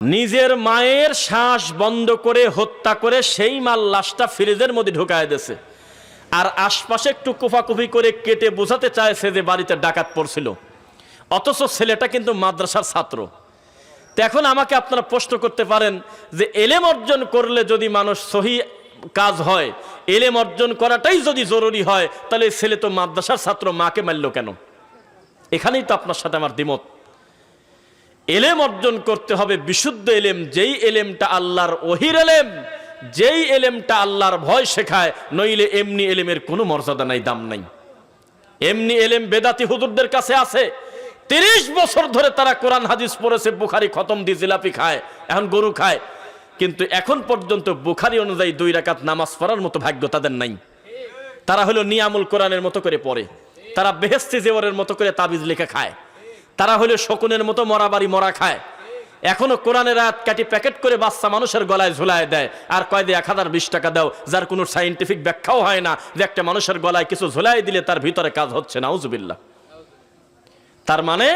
নিজের মায়ের শ্বাস বন্ধ করে হত্যা করে সেই মাল লাশটা ফ্রিজের মধ্যে ঢুকায় দিয়েছে, আর আশপাশে একটু কুফাকুফি করে কেটে বোঝাতে চাইছে যে বাড়িতে ডাকাত পড়ছিল, অথচ ছেলেটা কিন্তু মাদ্রাসার ছাত্র। তো এখন আমাকে আপনারা প্রশ্ন করতে পারেন যে এলেম অর্জন করলে যদি মানুষ সহি কাজ হয়, এলেম অর্জন করাটাই যদি জরুরি হয়, তাহলে ছেলে তো মাদ্রাসার ছাত্র, মাকে মারল কেন? এখানেই তো আপনার সাথে আমার দ্বিমত। এলেম অর্জন করতে হবে বিশুদ্ধ এলেম, যেই এলেমটা আল্লাহর ওহির এলেম, যেই এলেমটা আল্লাহর ভয় শেখায়, নইলে এমনি এলেমের কোনো মর্যাদা নাই, দাম নাই। এমনি এলেম বেদাতি হুজুরদের কাছে আছে, 30 বছর ধরে তারা কোরআন হাদিস পড়েছে, বুখারি খতম দিয়ে জিলাপি খায়, এখন গরু খায়, কিন্তু এখন পর্যন্ত বুখারি অনুযায়ী 2 রাকাত নামাজ পড়ার মতো ভাগ্য তাদের নাই। তারা হলো নিয়ামুল কোরআনের মতো করে পড়ে, তারা বেহেশতি জেওয়ারের মতো করে তাবিজ লিখে খায়, তারা হলো শকুনের মতো মরা বাড়ি মরা খায়, এখনো কোরআনের আয়াত কাটি প্যাকেট করে বাচ্চা মানুষের গলায় ঝুলায় দেয়, আর কয় দিয়ে 1020 টাকা দাও, যার কোনো সাইন্টিফিক ব্যাখ্যাও হয় না যে একটা মানুষের গলায় কিছু ঝুলাই দিলে তার ভিতরে কাজ হচ্ছে। নাউজুবিল্লাহ। তার মানে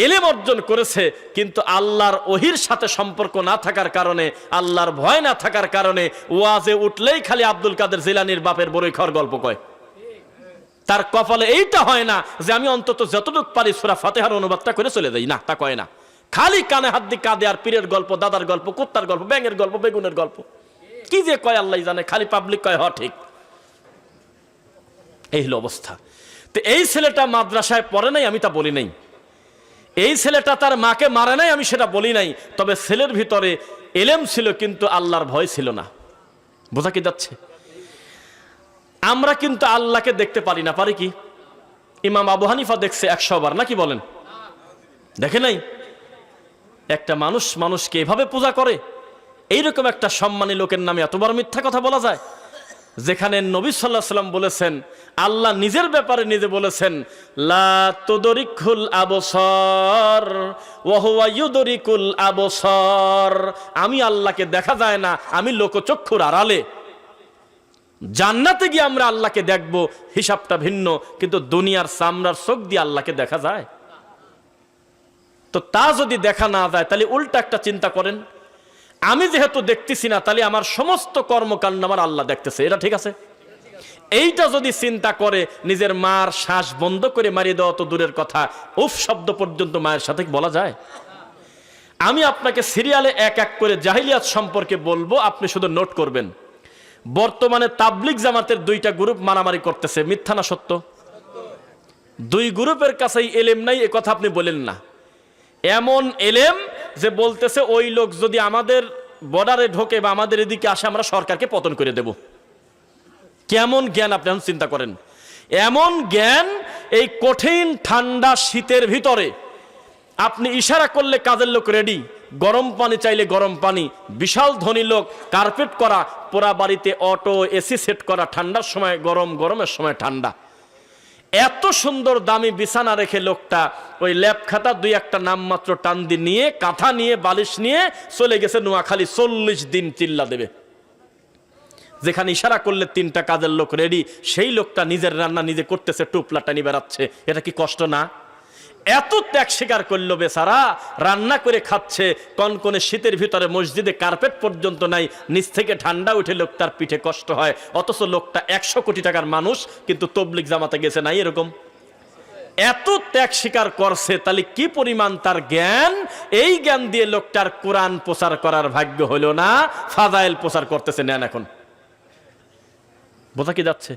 এলেম অর্জন করেছে, কিন্তু আল্লাহর ওহির সাথে সম্পর্ক না থাকার কারণে, আল্লাহর ভয় না থাকার কারণে ওয়াজে উঠলেই খালি আব্দুল কাদের জিলানীর বাপের বড়ই খাওয়ার গল্প কয়। তার কপালে এইটা হয় না যে আমি অন্তত যতটুকু পারি সূরা ফাতিহার অনুবাদটা করে চলে যাই, না, তা কয় না। খালি কানে হাত দিয়ে কাঁদে, আর পীরের গল্প, দাদার গল্প, কুত্তার গল্প, ব্যাঙের গল্প, বেগুনের গল্প, কি যে কয় আল্লাহ জানে, খালি পাবলিক কয় হ ঠিক। এই হলো অবস্থা। তো এই ছেলেটা মাদ্রাসায় পড়ে নাই, আমি তা বলি নাই। এই ছেলেটা তার মাকে মারে নাই, আমি সেটা বলি নাই। তবে ছেলের ভিতরে এলেম ছিল, কিন্তু আল্লাহর ভয় ছিল না। বোঝা কি যাচ্ছে? আমরা কিন্তু আল্লাহকে দেখতে পারি না, পারি কি? ইমাম আবু হানিফা দেখছে 100 বার, নাকি বলেন? দেখে নাই? একটা মানুষ মানুষকে এভাবে পূজা করে, এইরকম একটা সম্মানী লোকের নামে এতবার মিথ্যা কথা বলা যায়? যেখানে নবী সাল্লাল্লাহু আলাইহি ওয়াসাল্লাম বলেছেন, আল্লাহ নিজের ব্যাপারে নিজে বলেছেন, লা তুদরিকুল আবসার ওয়া হুয়া ইউদরিকুল আবসার। আমি আল্লাহকে দেখা যায় না, আমি লোকচক্ষুর আড়ালে। জান্নাতে গিয়ে আমরা আল্লাহকে দেখব, হিসাবটা ভিন্ন, কিন্তু দুনিয়ার চামড়ার চোখ দিয়ে আল্লাহকে দেখা যায়? তো তা যদি দেখা না যায়, তাহলে উল্টা একটা চিন্তা করেন, আমি যেহেতু দেখতেছি না, তাহলে আমার সমস্ত কর্মকাণ্ড আমার আল্লাহ দেখতেছে, এটা ঠিক আছে? এইটা যদি চিন্তা করে নিজের মার শ্বাস বন্ধ করে মারিয়ে দেওয়া তো দূরের কথা, উফ শব্দ পর্যন্ত মায়ের সাথে বলা যায়? আমি আপনাকে সিরিয়ালে এক এক করে জাহিলিয়াত সম্পর্কে বলবো, আপনি শুধু নোট করবেন। বর্তমানে তাবলিগ জামাতের 2টা গ্রুপ মারামারি করতেছে, মিথ্যা না সত্য? 2 গ্রুপের কাছেই এলেম নাই, এ কথা আপনি বলেন না। এমন এলেম যে বলতেছে ওই লোক যদি আমাদের বর্ডারে ঢোকে বা আমাদের এদিকে আসে, আমরা সরকারকে পতন করে দেব। কেমন জ্ঞান আপনি এখন চিন্তা করেন? এমন জ্ঞান, এই কঠিন ঠান্ডা শীতের ভিতরে আপনি ইশারা করলে কাজের লোক রেডি, গরম পানি চাইলে গরম পানি, বিশাল ধনী লোক, কার্পেট করা, পোড়া বাড়িতে অটো এসি সেট করা, ঠান্ডার সময় গরম, গরমের সময় ঠান্ডা, এত সুন্দর দামি বিছানা রেখে লোকটা ওই ল্যাপ খাতা 2-1টা নামমাত্র টান দিয়ে নিয়ে, কাঁথা নিয়ে, বালিশ নিয়ে চলে গেছে নোয়াখালী, 40 দিন চিল্লা দেবে। যেখানে ইশারা করলে 3টা কাজের লোক রেডি, সেই লোকটা নিজের রান্না নিজে করতেছে, টুপলা টানি বেড়াচ্ছে। এটা কি কষ্ট না? এত ত্যাগ স্বীকার করলো বেচারা, রান্না করে খাচ্ছে, কনকনে শীতের ভিতরে মসজিদে কার্পেট পর্যন্ত নাই, নিচ থেকে ঠান্ডা উঠে লোকটার পিঠে কষ্ট হয়, অথচ লোকটা 100 কোটি টাকার মানুষ, কিন্তু তবলিগ জামাতে গেছে নাই এরকম? এত ত্যাগ স্বীকার করছে, তাহলে কি পরিমাণ তার জ্ঞান! এই জ্ঞান দিয়ে লোকটার কোরআন প্রচার করার ভাগ্য হলো না, ফাজাইল প্রচার করতেছে। নেন এখন, বোঝা কি যাচ্ছে?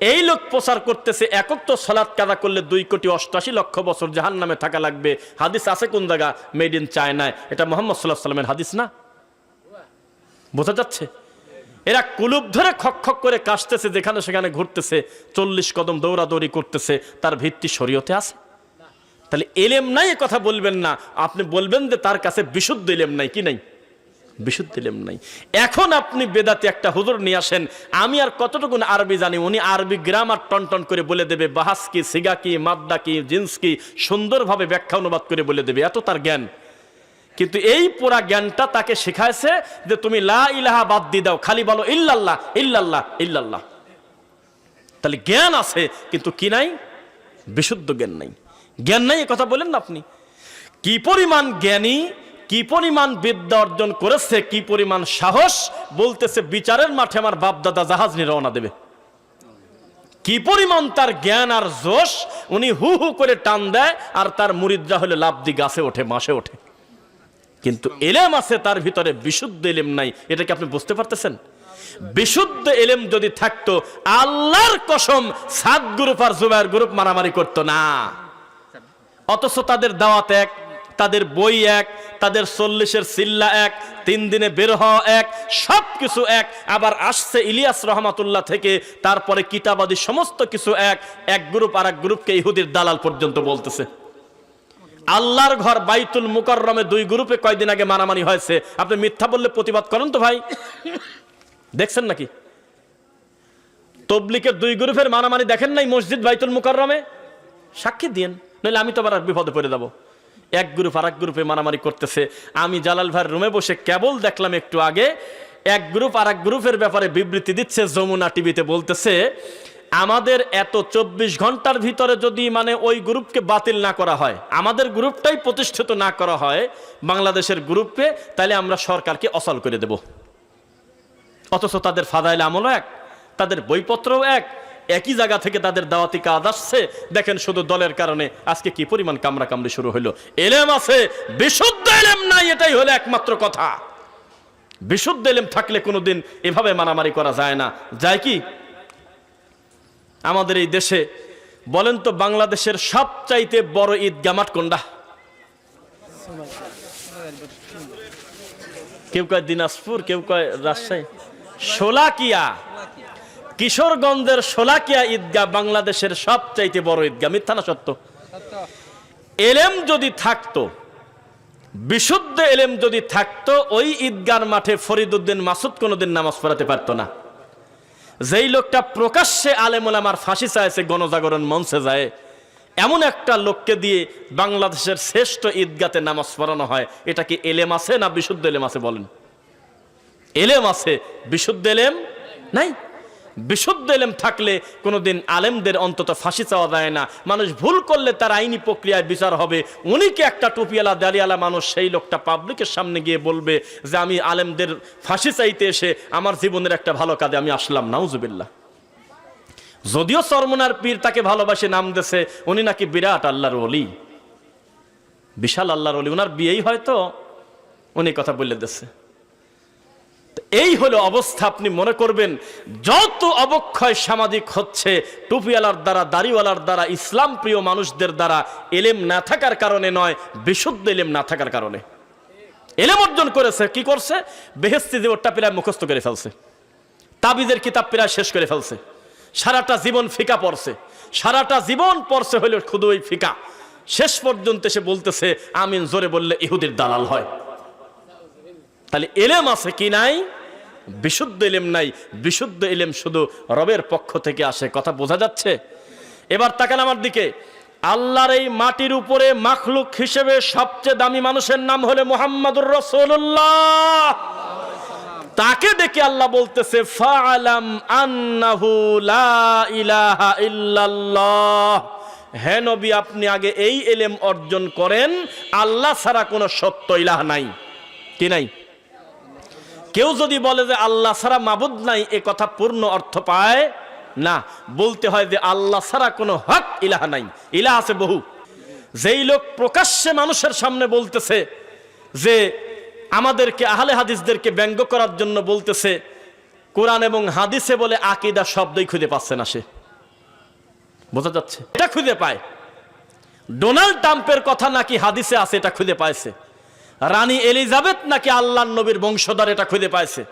এই লোক প্রচার করতেছে একক তো সালাত কাজা করলে 2,88,00,000 বছর জাহান্নামে থাকা লাগবে। হাদিস আছে কোন জায়গা? মেড ইন চায়নায়। এটা মুহাম্মদ সাল্লাল্লাহু আলাইহি ওয়াসাল্লামের হাদিস না? বোঝা যাচ্ছে? এরা কুলুপ ধরে খক খক করে কাশতেছে, যেখানে সেখানে ঘুরতেছে, 40 কদম দৌড়াদৌড়ি করতেছে, তার ভিত্তি শরীয়তে আছে? তাহলে এলেম নাই এ কথা বলবেন না, আপনি বলবেন যে তার কাছে বিশুদ্ধ এলেম নাই। কি নাই? বিশুদ্ধ এলেম নাই। এখন আপনি বেদাতি একটা হুজুর নিয়ে আসেন, আমি আর কতটুকু আরবি জানি, উনি আরবি গ্রামার টন করে বলে দেবে, বাহাস কি, সিগা কি, মাদ্দা কি, জিন্স কি, সুন্দরভাবে ব্যাখ্যা অনুবাদ করে বলে দেবে, এত তার জ্ঞান। কিন্তু এই পুরা জ্ঞানটা তাকে শেখাইছে যে তুমি লা ইলাহা বাদ দিয়ে দাও, খালি বলো ইল্লাল্লাহ ইল্লাল্লাহ ইল্লাল্লাহ। তাহলে জ্ঞান আছে, কিন্তু কি নাই? বিশুদ্ধ জ্ঞান নাই। জ্ঞান নাই এ কথা বলেন না আপনি? কি পরিমাণ জ্ঞানী, কি পরিমাণ বিদ্যা অর্জন করেছে, কি পরিমাণ সাহস, বলতেছে বিচারের মাঠে আমার বাপ দাদা জাহাজ নিয়ে রওনা দেবে। কি পরিমাণ তার জ্ঞান আর জোশ, উনি হু হু করে টান দেয় আর তার মুরিদরা হলে লাফ দি গাছে ওঠে, মাসে ওঠে। কিন্তু এলেম আছে তার ভিতরে, বিশুদ্ধ এলেম নাই। এটা কি আপনি বুঝতে পারতেছেন? বিশুদ্ধ এলেম যদি থাকতো, আল্লাহর কসম সাদ গ্রুপ আর জুবায়ের গ্রুপ মারামারি করতো না। অথচ তাদের দাওয়াত এক, তাদের বই এক, তাদের 40-এর সিল্লা এক, 3 দিনে বের হওয়া এক, সবকিছু এক। আবার আসছে ইলিয়াস রহমাতুল্লাহ থেকে, তারপরে কিতাবাদি সমস্ত কিছু এক। এক গ্রুপ আর এক গ্রুপকে ইহুদির দালাল পর্যন্ত বলতেছে। আল্লাহর ঘর বাইতুল মুকাররমে 2 গ্রুপে কয়দিন আগে মারামারি হয়েছে। আপনি মিথ্যা বললে প্রতিবাদ করেন তো ভাই, দেখছেন নাকি? তবলিগের 2 গ্রুপের মারামারি দেখেন নাই মসজিদ বাইতুল মুকাররমে? সাক্ষী দিয়েন, নইলে আমি তো আবার বিপদে পড়ে যাব। এক গ্রুপ আর এক গ্রুপে মারামারি করতেছে। আমি জালাল ভাইয়ের রুমে বসে কেবল দেখলাম একটু আগে, এক গ্রুপ আর এক গ্রুপের ব্যাপারে বিবৃতি দিচ্ছে যমুনা টিভিতে। বলতেছে আমাদের এত 24 ঘন্টার ভিতরে যদি মানে ওই গ্রুপকে বাতিল না করা হয়, আমাদের গ্রুপটাই প্রতিষ্ঠিত না করা হয় বাংলাদেশের গ্রুপে, তাহলে আমরা সরকারকে অচল করে দেব। অথচ তাদের ফাদাইল আমলও এক, তাদের বইপত্রও এক, একই জায়গা থেকে তাদের দাওয়াতি কাজ আসছে। দেখেন শুধু দলের কারণে আজকে কি পরিমাণ কামড়াকামড়ি শুরু হলো। এলেম আছে, বিশুদ্ধ এলেম নাই, এটাই হলো একমাত্র কথা। বিশুদ্ধ এলেম থাকলে কোনোদিন এভাবে মারামারি করা যায় না। যায় কি? আমাদের এই দেশে বলেন তো, বাংলাদেশের সবচাইতে বড় ঈদগাহ মাঠ কোনটা? কেউ কয় দিনাজপুর, কেউ কয় রাজশাহী। শোলাকিয়া, কিশোরগঞ্জের শোলাকিয়া ঈদগাহ বাংলাদেশের সবচাইতে বড় ঈদগাহ। মিথ্যা না সত্য? এলেম যদি থাকতো, বিশুদ্ধ এলেম যদি থাকতো, ওই ঈদগাহর মাঠে ফরিদউদ্দিন মাসুদ কোনোদিন নামাজ পড়াতে পারতো না। যেই লোকটা প্রকাশ্যে আলেম ওলামার ফাঁসি চাইছে গণজাগরণ মঞ্চে যায়, এমন একটা লোককে দিয়ে বাংলাদেশের শ্রেষ্ঠ ঈদগাতে নামাজ পড়ানো হয়, এটা কি এলেম আছে না বিশুদ্ধ এলেম আছে? বলেন। এলেম আছে, বিশুদ্ধ এলেম নাই। বিশুদ্ধ এলেম থাকলে কোনোদিন আলেমদের অন্তত ফাঁসি চাওয়া যায় না। মানুষ ভুল করলে তার আইনি প্রক্রিয়ায় বিচার হবে। উনি কি একটা টুপিওয়ালা দাড়িওয়ালা মানুষ, সেই লোকটা পাবলিকের সামনে গিয়ে বলবে যে আমি আলেমদের ফাঁসি চাইতে এসে আমার জীবনের একটা ভালো কাজে আমি আসলাম, নাউজুবিল্লাহ। যদিও চরমনার পীর তাকে ভালোবাসে নাম দেশে, উনি নাকি বিরাট আল্লাহর ওলি, বিশাল আল্লাহর ওলি, উনার বিয়েই হয়তো উনি কথা বলে দিচ্ছে। এই হলো অবস্থা। আপনি মনে করবেন যত অবক্ষয় সামাজিক হচ্ছে টুপিওয়ালার দ্বারা, দাড়িওয়ালার দ্বারা, ইসলাম প্রিয় মানুষদের দ্বারা, এলেম না থাকার কারণে নয়, বিশুদ্ধ এলেম না থাকার কারণে। এলেম অর্জন করেছে, কি করছে? বেহেশতি জীবনটা প্রায় মুখস্থ করে ফেলছে, তাবিজের কিতাব প্রায় শেষ করে ফেলছে, সারাটা জীবন ফিকা পড়ছে, সারাটা জীবন পড়ছে হইল শুধু ওই ফিকা। শেষ পর্যন্ত সে বলতেছে আমিন জোরে বললে ইহুদির দালাল হয়। তাহলে এলেম আছে কি নাই? বিশুদ্ধ এলেম নাই। বিশুদ্ধ এলেম শুধু রবের পক্ষ থেকে আসে। কথা বোঝা যাচ্ছে? এবার তাকান আমার দিকে। আল্লাহর এই মাটির উপরে মাখলুক হিসেবে সবচেয়ে দামি মানুষের নাম হলো মুহাম্মাদুর রাসূলুল্লাহ। তাকে ডেকে আল্লাহ বলতেছে ফাআলাম আন্নাহু লা ইলাহা ইল্লাল্লাহ, হে নবী আপনি আগে এই এলেম অর্জন করেন, আল্লাহ ছাড়া কোনো সত্য ইলাহ নাই। কি নাই? কেউ যদি বলে যে আল্লাহ ছাড়া মাবুদ নাই, এ কথা পূর্ণ অর্থ পায় না। বলতে হয় যে আল্লাহ ছাড়া কোনো হক ইলাহ নাই। ইলাহ আছে বহু। যেই লোক প্রকাশ্যে মানুষের সামনে বলতেছে যে আমাদেরকে আহলে হাদিসদেরকে ব্যঙ্গ করার জন্য বলতেছে, কোরআন এবং হাদিসে বলে আকীদা শব্দই খুঁজে পাচ্ছে না সে। বোঝা যাচ্ছে? এটা খুঁজে পায়। ডোনাল্ড ট্রাম্পের কথা নাকি হাদিসে আছে, এটা খুঁজে পাইছে। রানী এলিজাবেথ নাকি আল্লাহর নবীর বংশধর, এটা খুঁজে পাইছে।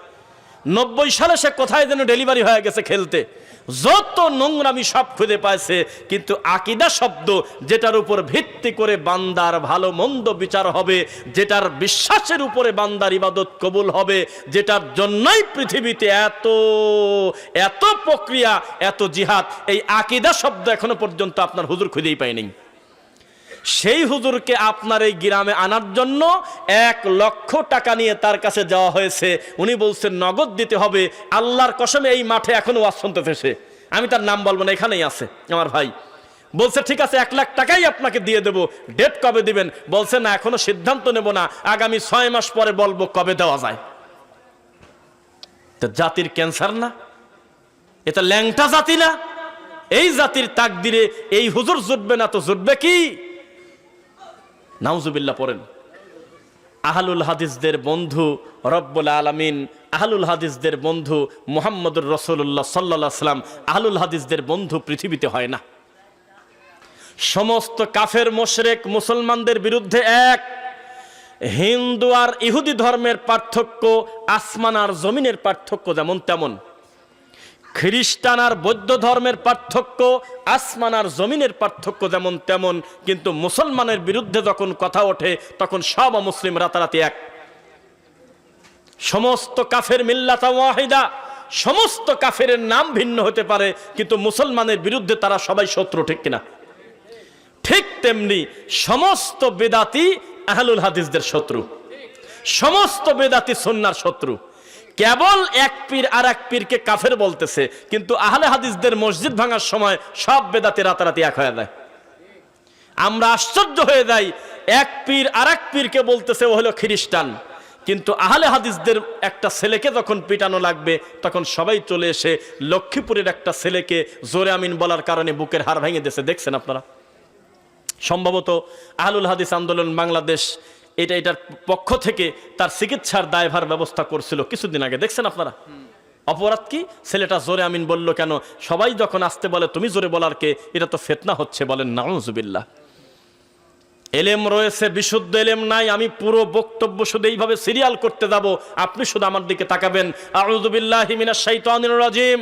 90 সালে সে কোথায় যেন ডেলিভারি হয়ে গেছে খেলতে। যত নোংরামি সব খুঁজে পাইছে, কিন্তু আকীদা শব্দ, যেটার উপর ভিত্তি করে বান্দার ভালো মন্দ বিচার হবে, যেটার বিশ্বাসের উপরে বান্দার ইবাদত কবুল হবে, যেটার জন্যই পৃথিবীতে এত এত প্রক্রিয়া, এত জিহাদ, এই আকীদা শব্দ এখনো পর্যন্ত আপনার হুজুর খুঁজেই পায়নি। সেই হুজুরকে আপনার এই গ্রামে আনার জন্য 1 লক্ষ টাকা নিয়ে তার কাছে যাওয়া হয়েছে। উনি বলছেন নগদ দিতে হবে। আল্লাহর কসমে এই মাঠে এখনো ওয়াজ শুনতেছে সে। আমি তার নাম বলবো না, এখানেই আছে আমার ভাই। বলছে ঠিক আছে 1 লাখ টাকাই আপনাকে দিয়ে দেব, ডেট কবে দিবেন? বলছে না, এখনো সিদ্ধান্ত নেব না, আগামী 6 মাস পরে বলবো কবে দেওয়া যায়। তো জাতির ক্যান্সার না? এটা ল্যাংটা জাতি না? এই জাতির তাকদিরে এই হুজুর জুটবে না তো জুটবে কি? নাউজুবিল্লাহ পড়েন। আহলুল হাদিসদের বন্ধু রব্বুল আলামিন, আহলুল হাদিসদের বন্ধু মুহাম্মদুর রাসূলুল্লাহ সাল্লাল্লাহু আলাইহি ওয়াসাল্লাম, আহলুল হাদিসদের বন্ধু পৃথিবীতে হয় না। সমস্ত কাফের মুশরিক মুসলমানদের বিরুদ্ধে এক। হিন্দু আর ইহুদি ধর্মের পার্থক্য আসমান আর জমিনের পার্থক্য যেমন তেমন। খ্রিস্টান আর বৌদ্ধ ধর্মের পার্থক্য আসমান আর জমিনের পার্থক্য যেমন তেমন। কিন্তু মুসলমানের বিরুদ্ধে যখন কথা ওঠে তখন সব মুসলিম রাতারাতি এক। সমস্ত কাফের মিল্লাতা ওয়াহিদা, সমস্ত কাফের নাম ভিন্ন হতে পারে কিন্তু মুসলমানের বিরুদ্ধে তারা সবাই শত্রু, ঠিক কিনা? ঠিক তেমনি সমস্ত বেদাতি আহলুল হাদিসদের শত্রু, সমস্ত বেদাতি সুন্নাহর শত্রু। কেবল এক পীর আর এক পীরকে কাফের বলতেছে, কিন্তু আহলে হাদিসদের মসজিদ ভাঙার সময় সব বেদাতি রাতারাতি এক হয়ে যায়। আমরা আশ্চর্য হয়ে যাই, এক পীর আর এক পীরকে বলতেছে ও হলো খ্রিস্টান, কিন্তু আহলে হাদিসদের একটা ছেলেকে যখন পিটানো লাগবে তখন সবাই চলে এসে লক্ষ্মীপুরের একটা ছেলেকে জোরে আমিন বলার কারণে বুকের হাড় ভেঙে দিয়েছে। দেখছেন আপনারা? সম্ভবত আহলুল হাদিস আন্দোলন বাংলাদেশ এটার পক্ষ থেকে তার চিকিৎসার দায়ভার ব্যবস্থা করছিল কিছুদিন আগে। দেখছেন আপনারা? অপরাধ কি? ছেলেটা জোরে আমিন বলল কেন? সবাই যখন আসতে বলে তুমি জোরে বলার কে? এটা তো ফিতনা হচ্ছে। বলেন নাউজুবিল্লাহ। এলেম রয়েছে, বিশুদ্ধ এলেম নাই। আমি পুরো বক্তব্য শুধু এইভাবে সিরিয়াল করতে যাব, আপনি শুধু আমার দিকে তাকাবেন। আউযু বিল্লাহি মিনাশ শাইতানির রাজিম।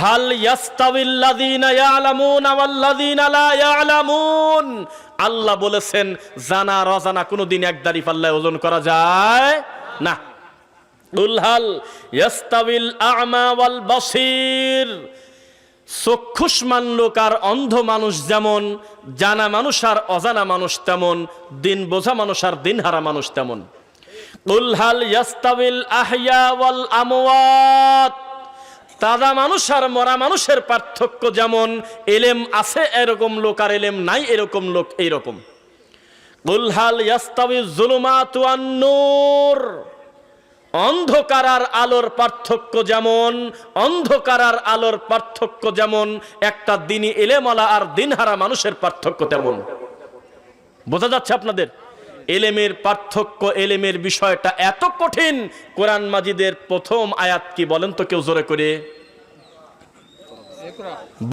হাল ইয়াস্তাবিল্লাযীনা ইয়ালামুনা ওয়াল্লাযীনা লা ইয়ালামুন। আল্লাহ বলেছেন জানা আর অজানা কোনোদিন এক দাড়ি পাল্লায় ওজন করা যায় না। কুল হাল ইয়াস্তাবিল আ'মা ওয়াল বাসীর। চক্ষুষ্মান লোক আর অন্ধ মানুষ যেমন, জানা মানুষ আর অজানা মানুষ তেমন, দিন বোঝা মানুষ আর দিনহারা মানুষ তেমন। কুল হাল ইয়াস্তাবিল আহইয়া ওয়াল আমওয়াত। তাজা মানুষ আর মরা মানুষের পার্থক্য যেমন, এলেম আছে এরকম লোক আর এলেম নাই এরকম লোক এইরকম। কুল হাল ইয়াস্তাবিজ যুলুমাতু ওয়ান নূর। অন্ধকার আর আলোর পার্থক্য যেমন, অন্ধকার আর আলোর পার্থক্য যেমন, একটা দিনই এলেমওয়ালা আর দিনহারা মানুষের পার্থক্য তেমন। বোঝা যাচ্ছে আপনাদের? এলেমের পার্থক্য, এলেমের বিষয়টা এত কঠিন। কোরআন মাজিদের প্রথম আয়াত কি বলেন তো কেউ জোরে করে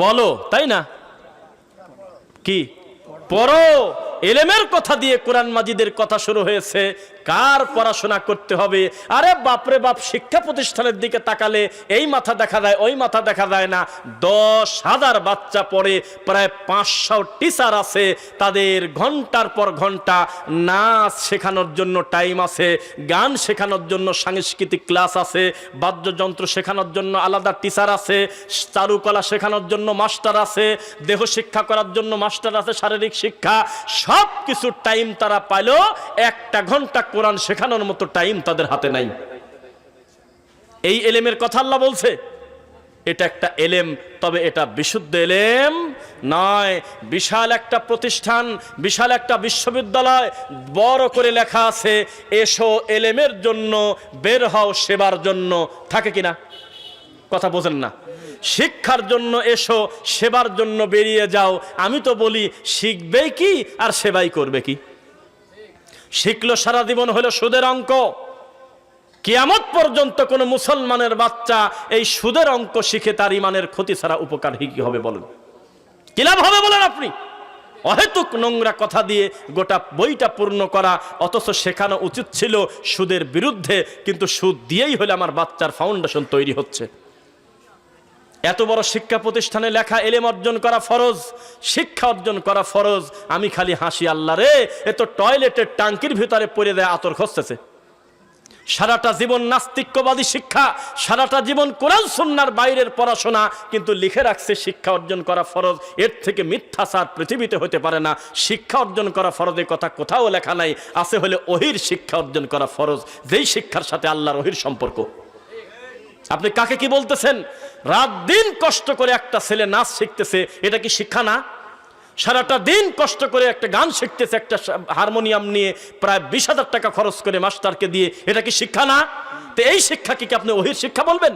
বলো, তাই না? কি পড়ো? এলেমের কথা দিয়ে কোরআন মাজিদের কথা শুরু হয়েছে। কার পড়াশোনা করতে হবে? আরে বাপরে বাপ, শিক্ষা প্রতিষ্ঠানের দিকে তাকালে এই মাথা দেখা যায় ওই মাথা দেখা যায় না। 10,000 বাচ্চা পড়ে, প্রায় 500 টিচার আছে, তাদের ঘন্টার পর ঘন্টা নাচ শেখানোর জন্য টাইম আছে, গান শেখানোর জন্য সাংস্কৃতিক ক্লাস আছে, বাদ্যযন্ত্র শেখানোর জন্য আলাদা টিচার আছে, চারুকলা শেখানোর জন্য মাস্টার আছে, দেহ শিক্ষা করার জন্য মাস্টার আছে, শারীরিক শিক্ষা, সব কিছু টাইম তারা পাইলো। 1 ঘন্টা কোরআন শেখানোর মতো টাইম তাদের হাতে নাই। এই এলেমের কথা আল্লাহ বলছে। এটা একটা এলেম, তবে এটা বিশুদ্ধ এলেম নয়। বিশাল একটা প্রতিষ্ঠান, বিশাল একটা বিশ্ববিদ্যালয়, বড় করে লেখা আছে এসো এলেমের জন্য, বের হও সেবার জন্য। থাকে কিনা? কথা বোঝেন না? শিক্ষার জন্য এসো, সেবার জন্য বেরিয়ে যাও। আমি তো বলি শিখবেই কি আর সেবাই করবে কি? শিখলো সারা জীবন হলো সুদের অঙ্ক। কিয়ামত পর্যন্ত কোন মুসলমানের বাচ্চা এই সুদের অঙ্ক শিখে তার ইমানের ক্ষতি ছাড়া উপকার কি হবে বলেন? কি লাভ হবে বলেন আপনি? অহেতুক নোংরা কথা দিয়ে গোটা বইটা পূর্ণ করা, অথচ শেখানো উচিত ছিল সুদের বিরুদ্ধে, কিন্তু সুদ দিয়েই হলে আমার বাচ্চার ফাউন্ডেশন তৈরি হচ্ছে। এত বড় শিক্ষা প্রতিষ্ঠানে লেখা এলেম অর্জন করা ফরজ, শিক্ষা অর্জন করা ফরজ। আমি খালি হাসি, আল্লাহ রে, এ তো টয়লেটের টাঙ্কির ভিতরে পড়ে দেয় আতর খসতেছে। সারাটা জীবন নাস্তিক্যবাদী শিক্ষা, সারাটা জীবন কোরআন সুন্নাহর বাইরের পড়াশোনা, কিন্তু লিখে রাখছে শিক্ষা অর্জন করা ফরজ। এর থেকে মিথ্যাচার পৃথিবীতে হতে পারে না। শিক্ষা অর্জন করা ফরজের কথা কোথাও লেখা নাই। আছে হলে ওহির শিক্ষা অর্জন করা ফরজ, যেই শিক্ষার সাথে আল্লাহর ওহির সম্পর্ক। আপনি কাকে কি বলতেছেন? রাত দিন কষ্ট করে একটা ছেলে নাচ শিখতেছে, এটা কি শিক্ষা না? সারাটা দিন কষ্ট করে একটা গান শিখতেছে, একটা হারমোনিয়াম নিয়ে প্রায় 20,000 টাকা খরচ করে মাস্টারকে দিয়ে। এটা কি শিক্ষা না? তো এই শিক্ষা কি আপনি ওহির শিক্ষা বলবেন?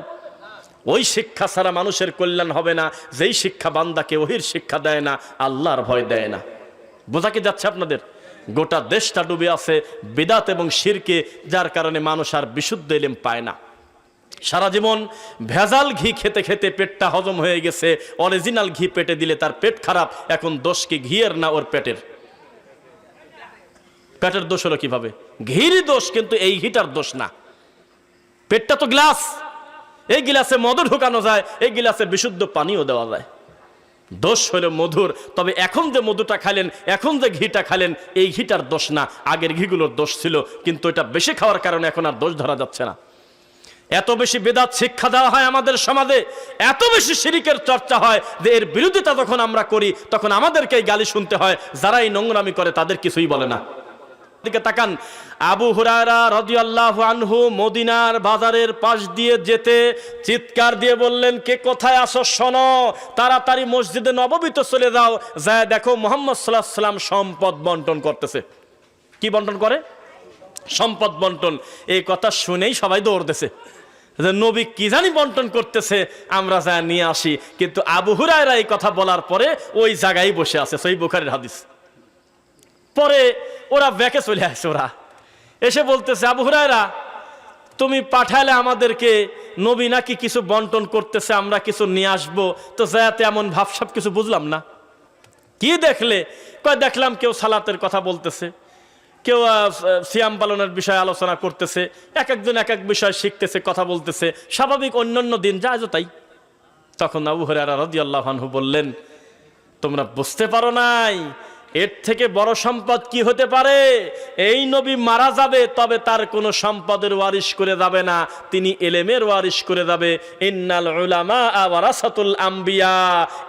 ওই শিক্ষা ছাড়া মানুষের কল্যাণ হবে না, যেই শিক্ষা বান্দাকে ওহির শিক্ষা দেয় না, আল্লাহর ভয় দেয় না। বোঝা কি যাচ্ছে আপনাদের? গোটা দেশটা ডুবে আছে বিদাত এবং শিরকে, যার কারণে মানুষ আর বিশুদ্ধ ইলম পায় না। সারা জীবন ভেজাল ঘি খেতে খেতে পেটটা হজম হয়ে গেছে। অরিজিনাল ঘি পেটে দিলে তার পেট খারাপ। এখন দোষ কি ঘিয়ের না ওর পেটের? পেটের দোষ হলো কিভাবে? ঘিরই দোষ, কিন্তু এই ঘিটার দোষ না। পেটটা তো গ্লাস, এই গিলাসে মধু ঢুকানো যায়, এই গিলাসে বিশুদ্ধ পানিও দেওয়া যায়। দোষ হলো মধুর। তবে এখন যে মধুটা খাইলেন, এখন যে ঘিটা খাইলেন, এই ঘিটার দোষ না, আগের ঘিগুলোর দোষ ছিল। কিন্তু এটা বেশি খাওয়ার কারণে এখন আর দোষ ধরা যাচ্ছে না। এত বেশি বেদাত শিক্ষা দেওয়া হয় আমাদের সমাজে, এত বেশি শিরিকের চর্চা হয় যে এর বিরোধিতা যখন আমরা করি তখন আমাদেরকেই গালি শুনতে হয়। যারা এই নোংরামি করে তাদের কিছুই বলে না। দিকে তাকান, আবু হুরায়রা রাদিয়াল্লাহু আনহু মদিনার বাজারের পাশ দিয়ে যেতে চিৎকার দিয়ে বললেন, কে কোথায় আসো শোনো, তাড়াতাড়ি মসজিদে নববীতে চলে যাও, যায় দেখো মুহাম্মদ সাল্লাল্লাহু আলাইহি ওয়াসাল্লাম সম্পদ বন্টন করতেছে। কি বন্টন করে? সম্পদ বন্টন। এই কথা শুনেই সবাই দৌড়তেছে যে নবী কি জানি বন্টন করতেছে, আমরা যা নিয়ে আসি। কিন্তু আবু হুরায়রা এই কথা বলার পরে ওই জায়গায় বসে আছে, সহিহ বুখারীর হাদিস। পরে ওরা ব্যাকে চলে আসে, ওরা এসে বলতেছে, আবু হুরায়রা তুমি পাঠালে আমাদেরকে, নবী নাকি কিছু বন্টন করতেছে, আমরা কিছু নিয়ে আসবো, তো যাতে এমন ভাবসাব কিছু বুঝলাম না। কি দেখলে? কয় দেখলাম কেউ সালাতের কথা বলতেছে, কেউ সিয়াম পালনের বিষয়ে আলোচনা করতেছে, এক একজন এক এক বিষয় শিখতেছে, কথা বলতেছে, স্বাভাবিক অন্যান্য দিন যায় তাই। তখন আবু হুরায়রা রাদিয়াল্লাহু আনহু বললেন, তোমরা বুঝতে পারো নাই এর থেকে বড় সম্পদ কি হতে পারে? এই নবী মারা যাবে, তবে তার কোনো সম্পদের ওয়ারিশ করে যাবে না, তিনি ইলমের ওয়ারিশ করে যাবে। ইন্নাল উলামা ওয়ারাসাতুল আম্বিয়া,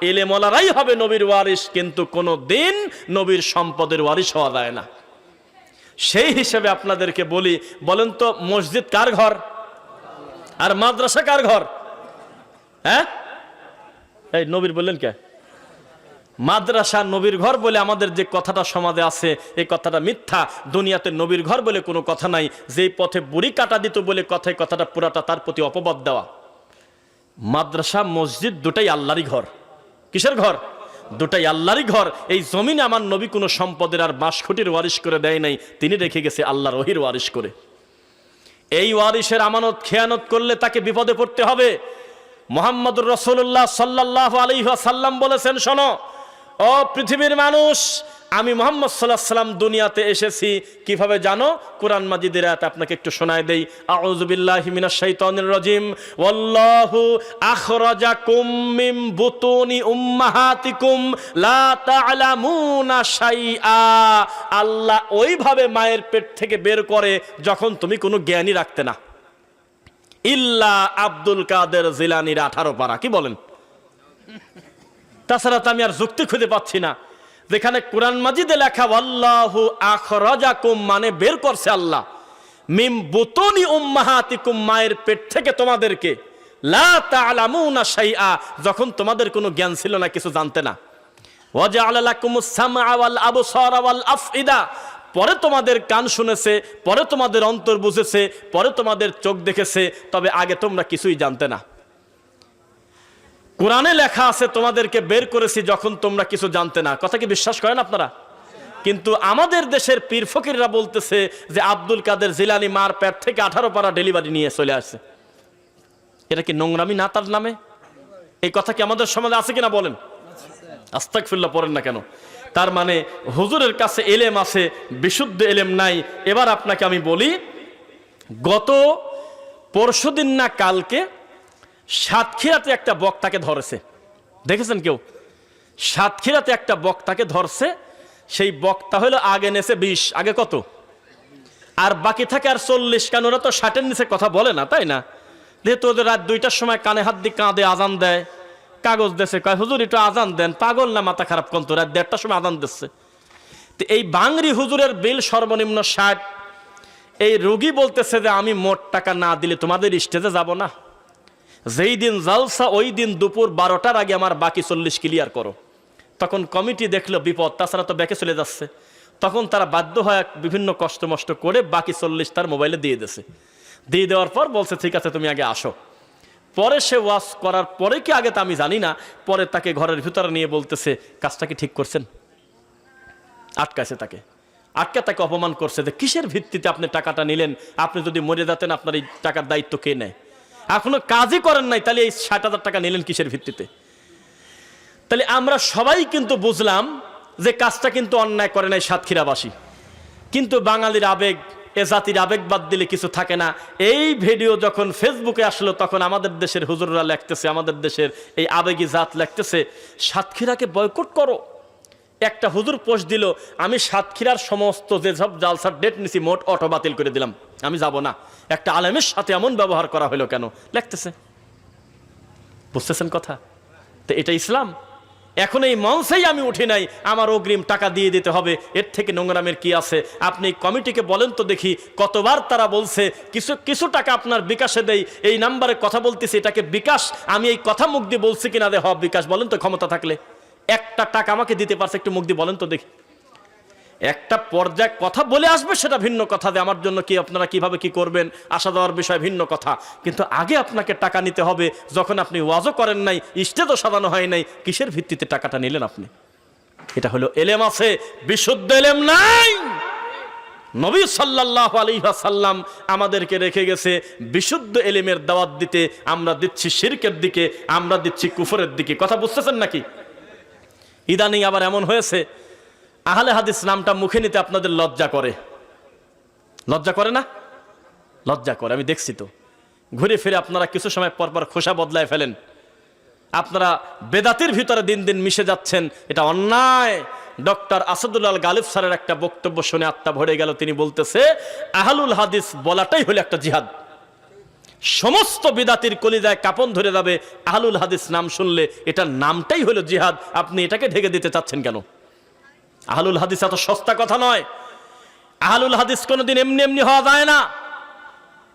ইলমওয়ালারাই হবে নবীর ওয়ারিশ, কিন্তু কোনো দিন নবীর সম্পদের ওয়ারিশ হওয়া যায় না। সেই হিসেবে আপনাদেরকে বলি, বলেন তো মসজিদ কার ঘর আর মাদ্রাসা কার ঘর? হ্যাঁ, এই নবীর বললেন কে? মাদ্রাসা নবীর ঘর বলে আমাদের যে কথাটা সমাজে আছে, এই কথাটা মিথ্যা। দুনিয়াতে নবীর ঘর বলে কোনো কথা নাই। যেই পথে বুড়ি কাটা দিত বলে কথাটা পুরাটা তার প্রতি অপবাদ দেওয়া। মাদ্রাসা মসজিদ দুটাই আল্লাহরই ঘর। কিসের ঘর? দুটাই আল্লাহরই ঘর। এই জমিনে আমার নবী কোনো সম্পদের আর বাঁশখুঁটির ওয়ারিশ করে দেয় নাই, তিনি রেখে গেছে আল্লাহর ওহির ওয়ারিশ করে। এই ওয়ারিশের আমানত খেয়ানত করলে তাকে বিপদে পড়তে হবে। মুহাম্মদুর রাসূলুল্লাহ সাল্লাল্লাহু আলাইহি ওয়াসাল্লাম বলেছেন, শোনো ও পৃথিবীর মানুষ, আমি মুহাম্মদ সাল্লাল্লাহু আলাইহি ওয়াসাল্লাম দুনিয়াতে এসেছি কিভাবে জানো? কোরআন মাজিদের আয়াত আপনাকে একটু শোনায় দেই। আউযু বিল্লাহি মিনাশ শাইতানির রাজিম। ওয়াল্লাহু আখরাজাকুম মিন বুতুনি উম্মাহাতিকুম লা তা'লামুনা শাইআ। আল্লাহ ওইভাবে মায়ের পেট থেকে বের করে যখন তুমি কোনো জ্ঞানই রাখতে না। ইল্লা আব্দুল কাদের জিলানীর 18 পারা। কি বলেন? তাছাড়া তো আমি আর যুক্তি খুঁজে পাচ্ছি না। যেখানে কোরআন মাজিদে লেখা আল্লাহু আখরাজাকুম মানে বের করছে আল্লাহ, মিম বুতুনি উম্মাহাতিকুম মায়ের পেট থেকে তোমাদেরকে, লা তা'লামুনা শাইআ যখন তোমাদের কোনো জ্ঞান ছিল না, কিছু জানতে না। ওয়াজআলা লাকুমুস সামআ ওয়াল আবসারা ওয়াল আফইদা পরে তোমাদের কান শুনেছে, পরে তোমাদের অন্তর বুঝেছে, পরে তোমাদের চোখ দেখেছে, তবে আগে তোমরা কিছুই জানতে না। কোরআনে লেখা আছে তোমাদেরকে বের করেছি যখন তোমরা কিছু জানতে না। কথা কি বিশ্বাস করেন আপনারা? কিন্তু আমাদের দেশের পীর ফকিররা বলতেছে যে আব্দুল কাদের জিলানী মার পেট থেকে 18 পারা ডেলিভারি নিয়ে চলে আসছে। এটা কি নোংরামি না তার নামে? এই কথা কি আমাদের সমাজে আছে কিনা বলেন? আস্তাগফিরুল্লাহ পড়েন না কেন? তার মানে হুজুরের কাছে এলেম আছে, বিশুদ্ধ এলেম নাই। এবার আপনাকে আমি বলি, গত পরশুদিন না কালকে সাতক্ষীরাতে একটা বক্তাকে ধরেছে, দেখেছেন কেউ? সাতক্ষীরাতে একটা বক্তাকে ধরছে। সেই বক্তা হলো আগে নেছে 20, আগে কত? আর বাকি থাকে আর 40। কেন? ওরা তো 60-এর নিচে কথা বলে না, তাই না? যেহেতু ওদের রাত 2টার সময় কানে হাত দিয়ে কাঁদে, আজান দেয়, কাগজ দেশে কয় হুজুর একটু আজান দেন। পাগল না মাথা খারাপ? কোন তো রাত 1:30টার সময় আজান দিচ্ছে। তো এই বাংরি হুজুরের বিল সর্বনিম্ন 60। এই রোগী বলতেছে যে আমি মোট টাকা না দিলে তোমাদের স্টেজে যাব না। যেই দিন জালসা ওই দিন দুপুর 12টার আগে আমার বাকি 40 ক্লিয়ার করো। তখন কমিটি দেখলো বিপদ, তাছাড়া তো ব্যাকে চলে যাচ্ছে। তখন তারা বাধ্য হয় বিভিন্ন কষ্ট মষ্ট করে বাকি 40 তার মোবাইলে দিয়ে দিয়েছে। দিয়ে দেওয়ার পর বলছে ঠিক আছে তুমি আগে আসো। পরে সে ওয়াজ করার পরে কি আগে তা আমি জানি না, পরে তাকে ঘরের ভিতরে নিয়ে বলতেছে কাজটা কি ঠিক করছেন। আটকাইছে তাকে, আটকে তাকে অপমান করছে যে কিসের ভিত্তিতে আপনি টাকাটা নিলেন, আপনি যদি মরে যেতেন আপনার এই টাকার দায়িত্ব কে নেয়, এখনো কাজই করেন নাই, তাহলে এই 60,000 টাকা নিলেন কিসের ভিত্তিতে। তাহলে আমরা সবাই কিন্তু বুঝলাম যে কাজটা কিন্তু অন্যায় করে নাই সাতক্ষীরাবাসী, কিন্তু বাঙালির আবেগ, এ জাতির আবেগ বাদ দিলে কিছু থাকে না। এই ভিডিও যখন ফেসবুকে আসলো তখন আমাদের দেশের হুজুররা লিখতেছে, আমাদের দেশের এই আবেগী জাত লিখতেছে সাতক্ষীরাকে বয়কট করো। একটা হুজুর পোস্ট দিল, আমি সাতক্ষীরার সমস্ত যেসব জালসার ডেট নিছি মোট অটো বাতিল করে দিলাম, আমি যাব না। একটা আলেমের সাথে এমন ব্যবহার করা হলো কেন লিখতেছে, বুঝতেছেন কথা? তো এটা ইসলাম? এখন এই মঞ্চেই আমি উঠি নাই, আমার অগ্রিম টাকা দিয়ে দিতে হবে, এর থেকে নোংরামের কি আছে? আপনি কমিটিকে বলেন তো দেখি, কতবার তারা বলছে কিছু কিছু টাকা আপনার বিকাশে দেই, এই নাম্বারে কথা বলতেছি, এটাকে বিকাশ, আমি এই কথা মুখ দিয়ে বলছি কিনা দে হব বিকাশ, বলেন তো ক্ষমতা থাকলে। একটা টাকা আমাকে দিতে পারছে, একটু মুখ দিয়ে বলেন তো দেখি। একটা পর্যায়ে কথা বলে আসবে সেটা ভিন্ন কথা, যে আমার জন্য কি আপনারা কিভাবে কি করবেন, আসা যাওয়ার বিষয় ভিন্ন কথা, কিন্তু আগে আপনাকে টাকা নিতে হবে। যখন আপনি ওয়াজও করেন নাই, স্টেজও সাজানো হয় নাই, কিসের ভিত্তিতে টাকাটা নিলেন আপনি? এটা হলো এলেম আছে, বিশুদ্ধ এলেম নাই। নবী সাল্লাল্লাহু আলাইহি ওয়াসাল্লাম আমাদেরকে রেখে গেছে বিশুদ্ধ এলেমের দাওয়াত দিতে, আমরা দিচ্ছি শিরকের দিকে, আমরা দিচ্ছি কুফরের দিকে। কথা বুঝতেছেন নাকি? ইদানিং আবার এমন হয়েছে, আহলে হাদিস নামটা মুখে নিতে আপনাদের লজ্জা করে। লজ্জা করে না? লজ্জা করে, আমি দেখছি তো। ঘুরে ফিরে আপনারা কিছু সময় পর পর খোসা বদলায় ফেলেন, আপনারা বেদাতির ভিতরে দিন দিন মিশে যাচ্ছেন, এটা অন্যায়। ডক্টর আসাদুল্লাহ গালিব স্যারের একটা বক্তব্য শুনে আত্মা ভরে গেল। তিনি বলতেছে আহলুল হাদিস বলাটাই হলো একটা জিহাদ। সমস্ত বিদাতির কলিজায় কাপন ধরে যাবে আহলুল হাদিস নাম শুনলে, এটার নামটাই হলো জিহাদ। আপনি এটাকে ঢেকে দিতে চাচ্ছেন কেন? আহলুল হাদিস এত সস্তা কথা নয়। আহলুল হাদিস কোনোদিন এমনি এমনি হওয়া যায় না।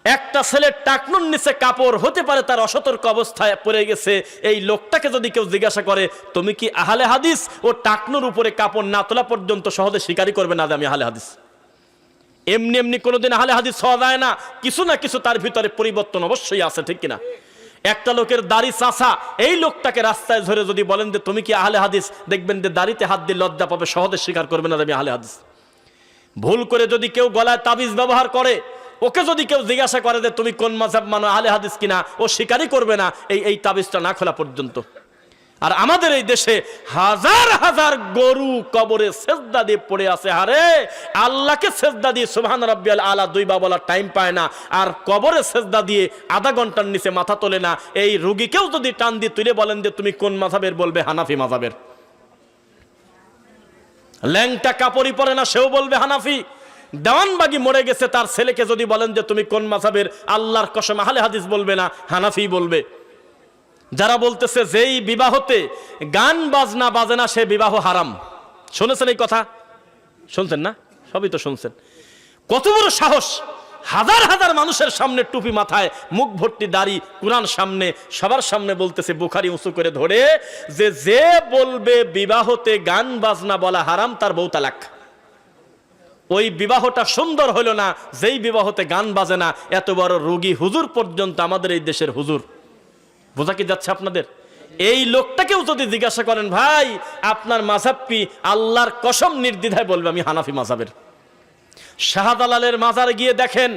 একটা ছেলের টাকনুর নিচে কাপড় হতে পারে তার অসতর্ক অবস্থায় পড়ে গেছে, এই লোকটাকে যদি কেউ জিজ্ঞাসা করে তুমি কি আহলে হাদিস, ও টাকনুর উপরে কাপড় না তোলা পর্যন্ত সহজে স্বীকারই করবে না যে আমি আহলে হাদিস। এমনি এমনি কোনোদিন আহলে হাদিস হওয়া যায় না, কিছু না কিছু তার ভিতরে পরিবর্তন অবশ্যই আছে, ঠিক কিনা? একটা লোকের দাড়ি চাচা, এই লোকটাকে রাস্তায় ধরে যদি বলেন যে তুমি কি আহলে হাদিস, দেখবেন যে দাড়িতে হাত দিয়ে লজ্জা পাবে, সহজে স্বীকার করবে না যে আমি আহলে হাদিস। ভুল করে যদি কেউ গলায় তাবিজ ব্যবহার করে, ওকে যদি কেউ জিজ্ঞাসা করে যে তুমি কোন মাযহাব মানো, আহলে হাদিস কিনা, ও স্বীকারই করবে না এই তাবিজটা না খোলা পর্যন্ত। আর আমাদের এই দেশে হাজার হাজার গরু কবরে সেজদা দিয়ে পড়ে আছে, হারে আল্লাহকে সেজদা দিয়ে সুবহান রাব্বিয়াল আলা দুইবার বলার টাইম পায় না, আর কবরে সেজদা দিয়ে আধা ঘন্টার নিচে মাথা তোলে না। এই রুগীকেও যদি টান দিয়ে তুলে বলেন যে তুমি কোন মাযহাবের, বলবে হানাফি মাযহাবের। ল্যাংটা কাপড়ই পরে না, সেও বলবে হানাফি। দেওয়ানবাগি মরে গেছে, তার ছেলেকে যদি বলেন যে তুমি কোন মাযহাবের, আল্লাহর কসম আহলে হাদিস বলবে না, হানাফি বলবে। যারা বলতেছে যেই বিবাহতে গান বাজনা বাজে না সে বিবাহ হারাম, শুনেছেন এই কথা? শুনছেন না? সবই তো শুনছেন। কত বড় সাহস! হাজার হাজার মানুষের সামনে টুপি মাথায়, মুখ ভর্তি দাড়ি, কুরআন সামনে, সবার সামনে বলতেছে, বুখারী উঁচু করে ধরে, যে বলবে বিবাহতে গান বাজনা বলা হারাম তার বউ তালাক। ওই বিবাহটা সুন্দর হলো না যেই বিবাহতে গান বাজে না। এত বড় রোগী হুজুর পর্যন্ত আমাদের এই দেশের হুজুর। বোঝা কি যাচ্ছে আপনাদের? এই লোকটাকেও যদি জিজ্ঞাসা করেন ভাই আপনার মাযহাব কি, আল্লাহর কসম নির্দ্বিধায় বলবে আমি হানাফি মাযহাবের। শাহজালালের মাজারে গিয়ে দেখেন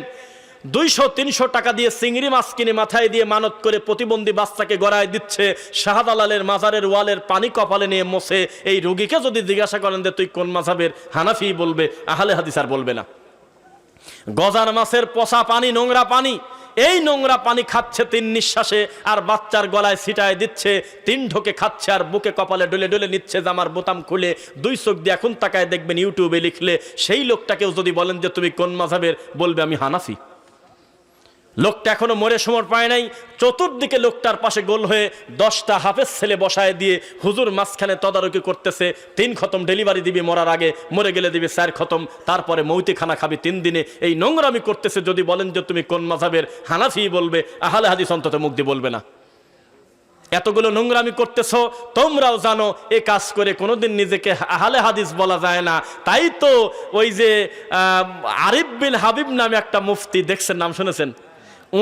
200-300 টাকা দিয়ে চিংড়ি মাছ কিনে মাথায় দিয়ে মানত করে প্রতিবন্ধী বাচ্চাকে গড়ায় দিচ্ছে। শাহজালালের মাজারের ওয়ালের পানি কপালে নিয়ে মোছে। এই রোগীকে যদি জিজ্ঞাসা করেন যে তুই কোন মাযহাবের, হানাফি বলবে, আহলে হাদিস আর বলবে না। গজার মাছের পচা পানি, নোংরা পানি, এই নোংরা পানি খাচ্ছে 3 নিঃশ্বাসে, আর বাচ্চার গলায় ছিটায় দিচ্ছে, 3 ঢোকে খাচ্ছে, আর বুকে কপালে ডলে ডলে নিচ্ছে, জামার বোতাম খুলে 2 চোখ দিয়ে এখন তাকায় দেখবেন ইউটিউবে লিখলে। সেই লোকটাকেও যদি বলেন যে তুমি কোন মাযহাবের, বলবে আমি হানাফি। লোকটা এখনো মরে সমর পায় নাই। চতুর্দিকে লোকটার পাশে গোল হয়ে 10টা হাফেজ ছেলে বসায় দিয়ে হুজুর মাঝখানে তদারকি করতেছে। 3 খতম ডেলিভারি দিবি মরার আগে, মরে গেলে দিবি 4 খতম, তারপরে মৌতি খানা খাবি 3 দিনে। এই নোংরামি করতেছে। যদি বলেন যে তুমি কোন মাযহাবের, হানাফি বলবে, আহলে হাদিস অন্তত মুখ দিয়ে বলবে না। এতগুলো নোংরামি করতেছো, তোমরাও জানো এ কাজ করে কোনোদিন নিজেকে আহলে হাদিস বলা যায় না। তাই তো ওই যে আরিফ বিন হাবিব নামে একটা মুফতি, দেখছেন, নাম শুনেছেন?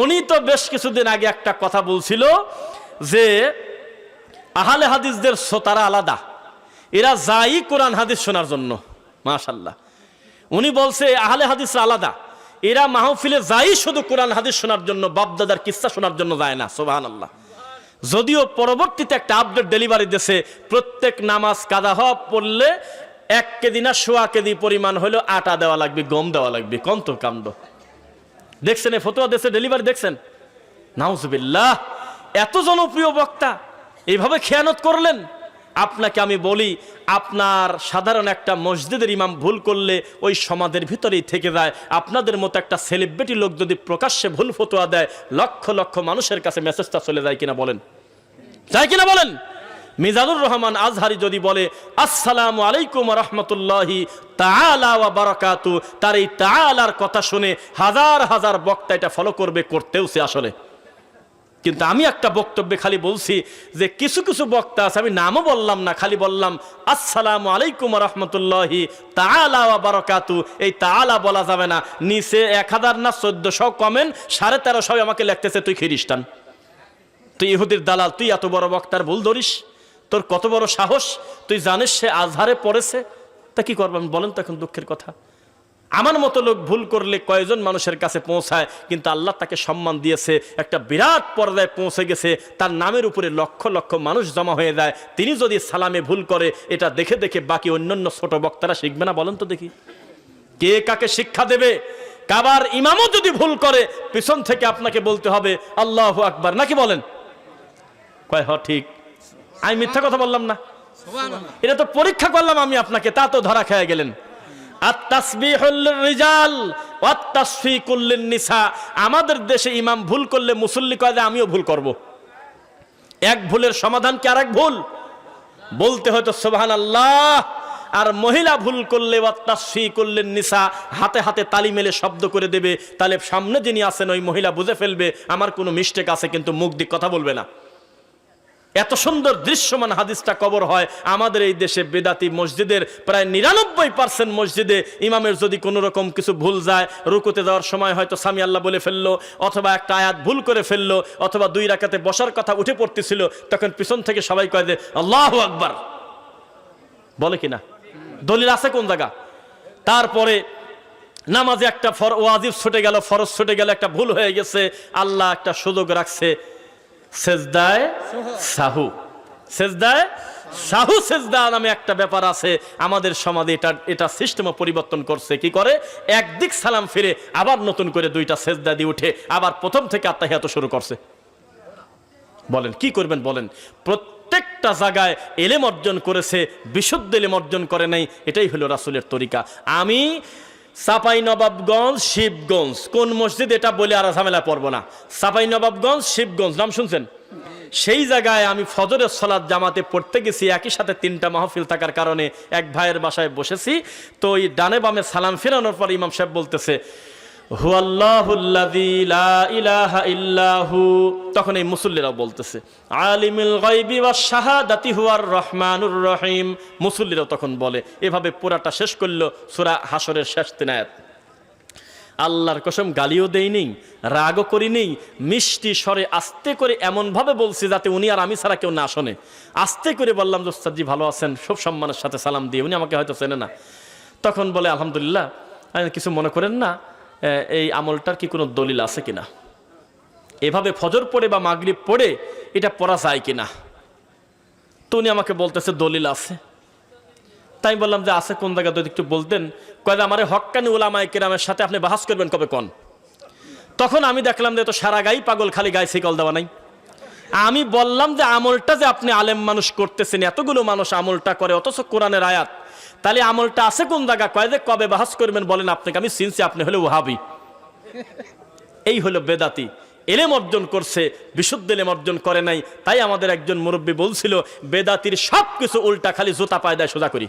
উনি তো বেশ কিছুদিন আগে একটা কথা বলছিল যে আহলে হাদিসদের শ্রোতারা আলাদা, এরা যাই কোরআন হাদিস শোনার জন্য। মাশাআল্লাহ, উনি বলছে আহলে হাদিসরা আলাদা, এরা মাহফিলে যাই শুধু কোরআন হাদিস শোনার জন্য, বাপদাদার কিস্সা শোনার জন্য যায় না। সুবহানাল্লাহ। যদিও পরবর্তীতে একটা আপডেট ডেলিভারি দিয়েছে, প্রত্যেক নামাজ কাদা হওয়া পড়লে 1 কেজি না 1.25 কেজি পরিমাণ হলো আটা দেওয়া লাগবে, গম দেওয়া লাগবে। কন্ত কাণ্ড দেখছেন, এই ফতোয়া দেশে ডেলিভারি দেখছেন? নাউজুবিল্লাহ, এত জনপ্রিয় বক্তা এইভাবে খেয়ানত করলেন। আপনাকে আমি বলি, আপনার সাধারণ একটা মসজিদের ইমাম ভুল করলে ওই সমাজের ভিতরেই থেকে যায়। আপনাদের মতো একটা সেলিব্রিটি লোক যদি প্রকাশ্যে ভুল ফতোয়া দেয়, লক্ষ লক্ষ মানুষের কাছে মেসেজটা চলে যায় কিনা বলেন? যায় কিনা বলেন? মিজানুর রহমান আজহারি যদি বলে আসসালামু আলাইকুম ওয়া রাহমাতুল্লাহি তাআলা ওয়া বারাকাতু, তার এই তাআলার কথা শুনে হাজার হাজার বক্তা এটা ফলো করবে, করতেওছে আসলে। কিন্তু আমি একটা বক্তব্যে খালি বলছি যে কিছু কিছু বক্তা আছে, আমি নামও বললাম না, খালি বললাম আসসালামু আলাইকুম ওয়া রাহমাতুল্লাহি তাআলা ওয়া বারাকাতু। এই তাআলা বলা যাবে না, নিচে 1000 না 1400 কমেন্ট, 1350 আমাকে লিখতেছে তুই খ্রিস্টান, তুই ইহুদির দালাল, তুই এত বড় বক্তার ভুল ধরিস, তোর কত বড় সাহস, তুই জানিস সে আজহারে পড়েছে, তা কি করবেন বলেন তো? এখন দুঃখের কথা, আমার মতো লোক ভুল করলে কয়জন মানুষের কাছে পৌঁছায়, কিন্তু আল্লাহ তাকে সম্মান দিয়েছে, একটা বিরাট পর্যায়ে পৌঁছে গেছে, তার নামের উপরে লক্ষ লক্ষ মানুষ জমা হয়ে যায়। তিনি যদি সালামে ভুল করে, এটা দেখে দেখে বাকি অন্যান্য ছোট বক্তারা শিখবে না? বলেন তো দেখি, কে কাকে শিক্ষা দেবে? কাবার ইমামও যদি ভুল করে, পিছন থেকে আপনাকে বলতে হবে আল্লাহু আকবার, নাকি বলেন? কয় হ ঠিক, আমি মিথ্যা কথা বললাম না? এটা তো পরীক্ষা করলাম আমি আপনাকে, তা তো ধরা খেয়ে গেলেন। আমাদের দেশে ইমাম ভুল করলে মুসল্লি কয় যে আমিও ভুল করব। এক ভুলের সমাধান কি আরেক ভুল? বলতে হয়তো সুবহানাল্লাহ। আর মহিলা ভুল করলে ওয়াত্তাসফি করলেন নিসা, হাতে হাতে তালি মেলে শব্দ করে দেবে, তাহলে সামনে যিনি আছেন ওই মহিলা বুঝে ফেলবে আমার কোনো মিস্টেক আছে, কিন্তু মুখ দিয়ে কথা বলবে না। এত সুন্দর দৃশ্যমান হাদিসটা কবর হয় আমাদের এই দেশে। বেদাতি মসজিদের প্রায় 99% মসজিদে ইমামের যদি কোনো রকম কিছু ভুল যায়, রুকুতে যাওয়ার সময় হয়তো সামি আল্লাহ বলে ফেললো, অথবা একটা আয়াত ভুল করে ফেললো, অথবা 2 রাকাতে বসার কথা উঠে পড়তেছিল, তখন পিছন থেকে সবাই কয় যে আল্লাহু আকবার, বলে কিনা? দলিল আছে কোন জায়গা? তারপরে নামাজে একটা ওয়াজিব ছুটে গেল, ফরজ ছুটে গেল, একটা ভুল হয়ে গেছে, আল্লাহ একটা সুযোগ রাখছে, সেজদায় সাহু। সেজদায় সাহু সেজদা নামে একটা ব্যাপার আছে আমাদের সমাজে। এটা সিস্টেম পরিবর্তন করছে। কি করে? একদিক সালাম ফিরে আবার নতুন করে 2টা সেজদা দিয়ে উঠে আবার প্রথম থেকে আত্তাহিয়াত শুরু করছে। বলেন কি করবেন বলেন? প্রত্যেকটা জায়গায় এলেম অর্জন করেছে, বিশুদ্ধ এলেম অর্জন করে নাই। এটাই হলো রাসূলের তরিকা। আমি চাঁপাইনবাবগঞ্জ, শিবগঞ্জ, কোন মসজিদ এটা বলে আর ঝামেলা পড়বো না। চাঁপাইনবাবগঞ্জ, শিবগঞ্জ নাম শুনছেন? সেই জায়গায় আমি ফজরের সালাত জামাতে পড়তে গেছি, একই সাথে 3টা মাহফিল থাকার কারণে এক ভাইয়ের বাসায় বসেছি। তো ওই ডানে বামে সালাম ফেরানোর পর ইমাম সাহেব বলতেছে হুয়াল্লাহুল্লাযী লা ইলাহা ইল্লাহু, তখন এই মুসল্লিরাও বলতেছে আলিমুল গায়বি ওয়াশ শাহাদাতি হুয়ার রহমানুর রহিম। মুসল্লিরাও তখন বলে, এভাবে পুরাটা শেষ করলো সূরা হাসরের শেষ 3 আয়াত। আল্লাহর কসম গালিও দেই নেই, রাগও করি নেই, মিষ্টি স্বরে আস্তে করে এমনভাবে বলছি যাতে উনি আর আমি ছাড়া কেউ না শোনে। আস্তে করে বললাম যে ওস্তাদ জি ভালো আছেন, সব সম্মানের সাথে সালাম দিয়ে। উনি আমাকে হয়তো চেনে না। তখন বলে আলহামদুলিল্লাহ, কিছু মনে করেন না, এই আমলটার কি কোনো দলিল আছে কিনা? এভাবে ফজর পড়ে বা মাগরিব পড়ে এটা পড়া যায় কিনা? তো উনি আমাকে বলতেছে দলিল আছে। তাই বললাম যে আছে কোন জায়গা যদি একটু বলতেন। কয় আমার হক্কানি উলামায়ে কেরামের সাথে আপনি বাহাস করবেন কবে কোন? তখন আমি দেখলাম যে তো সারা গাই পাগল, খালি গায়ে শিকল দেওয়া নাই। আমি বললাম যে আমলটা যে আপনি আলেম মানুষ করতেছেন, এতগুলো মানুষ আমলটা করে, অথচ কোরআনের আয়াত, তাহলে আমলটা আছে কোন জায়গা? কয় যে কবে বাহাস করবেন বলেন, আপনাকে আমি চিনছি, আপনি হলে ওয়াহাবি। এই হলো বেদাতি। এলেম অর্জন করছে, বিশুদ্ধ এলেম অর্জন করে নাই। তাই আমাদের একজন মুরব্বী বলছিল বেদাতির সব কিছু উল্টা, খালি জুতা পায়দায় সোজা করি।